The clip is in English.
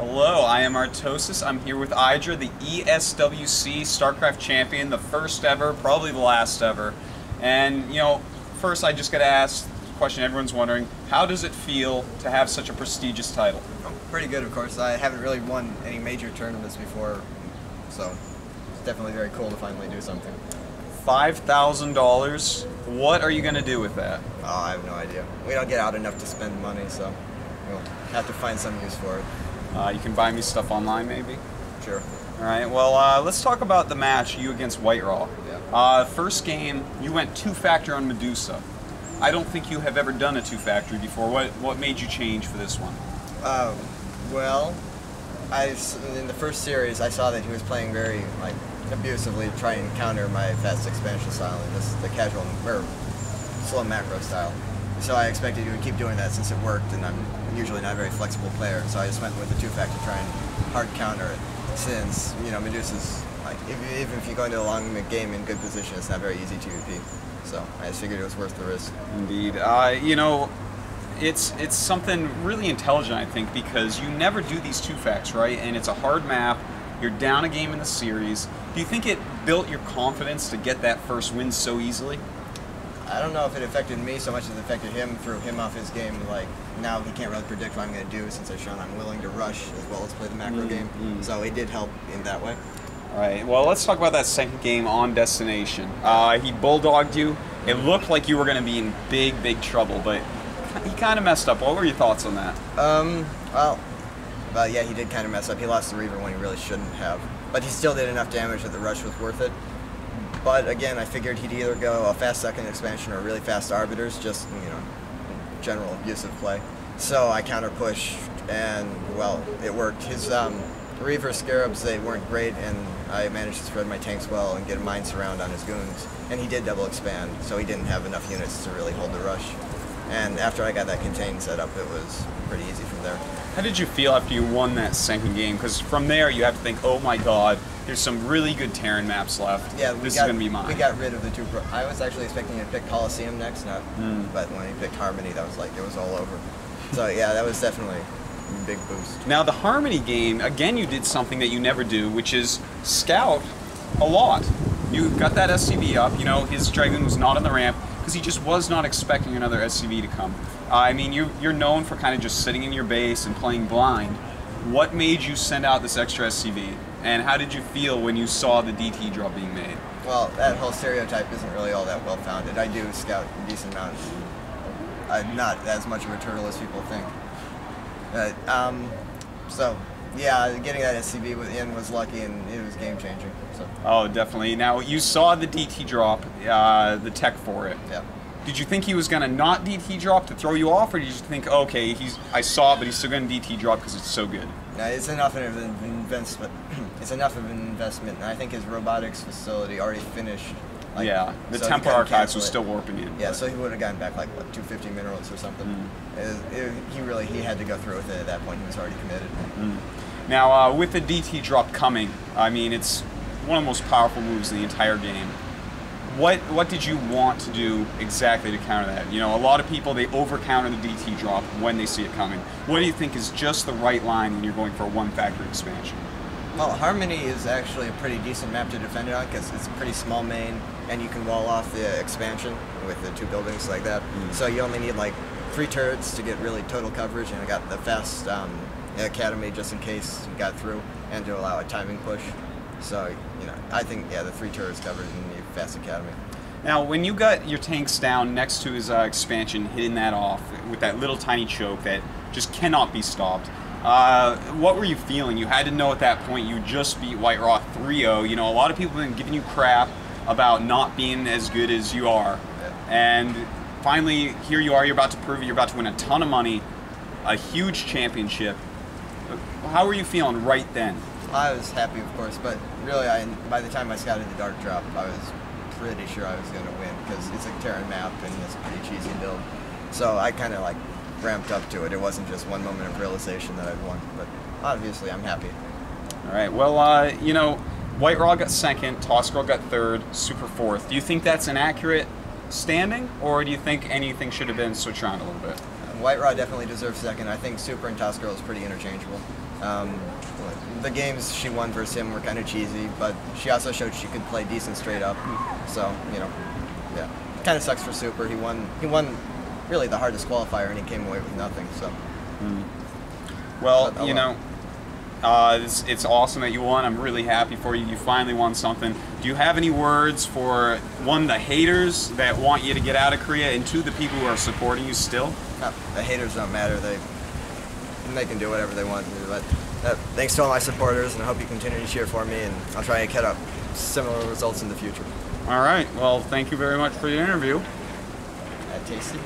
Hello, I am Artosis. I'm here with IdrA, the ESWC StarCraft champion, the first ever, probably the last ever. And, first I just got to ask the question everyone's wondering, how does it feel to have such a prestigious title? Pretty good, of course. I haven't really won any major tournaments before, so it's definitely very cool to finally do something. $5,000. What are you going to do with that? Oh, I have no idea. We don't get out enough to spend money, so we'll have to find some use for it. You can buy me stuff online, maybe? Sure. Alright, well, let's talk about the match, you against WhiteRaw. Yeah. First game, you went 2-factor on Medusa. I don't think you have ever done a 2-factory before. What made you change for this one? Well, in the first series, I saw that he was playing very, abusively, trying to counter my fast expansion style and the casual, or slow macro style. So I expected he would keep doing that since it worked, and I'm usually not a very flexible player, so I just went with the 2-factor to try and hard counter it. Since, Medusa's, even if you go into a long game in good position, it's not very easy to UP. So I just figured it was worth the risk. Indeed. It's something really intelligent, I think, because you never do these 2-facts, right? And it's a hard map. You're down a game in the series. Do you think it built your confidence to get that first win so easily? I don't know if it affected me so much as it affected him, threw him off his game. Now he can't really predict what I'm going to do since I've shown I'm willing to rush as well as play the macro game. So it did help in that way. All right, well, let's talk about that second game on Destination. He bulldogged you. It looked like you were going to be in big, big trouble, but he kind of messed up. What were your thoughts on that? Well, yeah, he did kind of mess up. He lost the Reaver when he really shouldn't have. But he still did enough damage that the rush was worth it. But again, I figured he'd either go a fast second expansion or really fast arbiters, just, general abusive play. So I counter pushed, and, well, it worked. His Reaver Scarabs, they weren't great, and I managed to spread my tanks well and get a mine surround on his goons. And he did double expand, so he didn't have enough units to really hold the rush. And after I got that contain set up, it was pretty easy from there. How did you feel after you won that second game? Because from there, you have to think, oh my god, there's some really good Terran maps left. Yeah, this is going to be mine. We got rid of the two. I was actually expecting to pick Coliseum next, but when he picked Harmony, that was it was all over. So yeah, that was definitely a big boost. Now the Harmony game, again, you did something that you never do, which is scout a lot. You got that SCV up. His Dragoon was not on the ramp because he just was not expecting another SCV to come. I mean, you're known for kind of just sitting in your base and playing blind. What made you send out this extra SCV? And how did you feel when you saw the DT drop being made? Well, that whole stereotype isn't really all that well founded. I do scout a decent amount. I'm not as much of a turtle as people think. So, yeah, getting that SCV in was lucky, and it was game changing. So. Oh, definitely. Now, you saw the DT drop, the tech for it. Yeah. Did you think he was going to not DT drop to throw you off, or did you think, okay, I saw it, but he's still going to DT drop because it's so good? No, it's enough of an investment. It's enough of an investment, and I think his robotics facility already finished. Yeah, the so Templar Archives was still warping in. Yeah, so he would have gotten back 250 minerals or something. He had to go through with it at that point. He was already committed. Now, with the DT drop coming, I mean, it's one of the most powerful moves in the entire game. What did you want to do exactly to counter that? A lot of people, they over-counter the DT drop when they see it coming. What do you think is just the right line when you're going for a 1-factor expansion? Well, Harmony is actually a pretty decent map to defend it on because it's a pretty small main, and you can wall off the expansion with the 2 buildings like that. So you only need 3 turrets to get really total coverage, and I got the fast academy just in case you got through, and to allow a timing push. So, I think, yeah, the 3 turrets covered in the fast academy. Now, when you got your tanks down next to his expansion, hitting that off with that little tiny choke that just cannot be stopped, what were you feeling? You had to know at that point you just beat WhiteRaw 3-0. A lot of people have been giving you crap about not being as good as you are. Yeah. And finally, here you are, you're about to prove it, you're about to win a ton of money, a huge championship. How were you feeling right then? I was happy, of course, but really, by the time I scouted the Dark Drop, I was pretty sure I was going to win because it's a Terran map and it's a pretty cheesy build. So I kind of ramped up to it. It wasn't just one moment of realization that I'd won, but obviously I'm happy. All right. Well, WhiteRaw got second, Tossgirl got third, Super fourth. Do you think that's an accurate standing, or do you think anything should have been switched around a little bit? White Raw definitely deserves second. I think Super and Toss Girl is pretty interchangeable. The games she won versus him were kind of cheesy, but she also showed she could play decent straight up. So, you know, yeah. Kind of sucks for Super. He won really the hardest qualifier, and he came away with nothing. So. Well, you know, it's awesome that you won. I'm really happy for you. You finally won something. Do you have any words for, one, the haters that want you to get out of Korea, and two, the people who are supporting you still? The haters don't matter. They can do whatever they want to do. But thanks to all my supporters, and I hope you continue to cheer for me, and I'll try and get up similar results in the future. All right. Well, thank you very much for the interview. Tasty.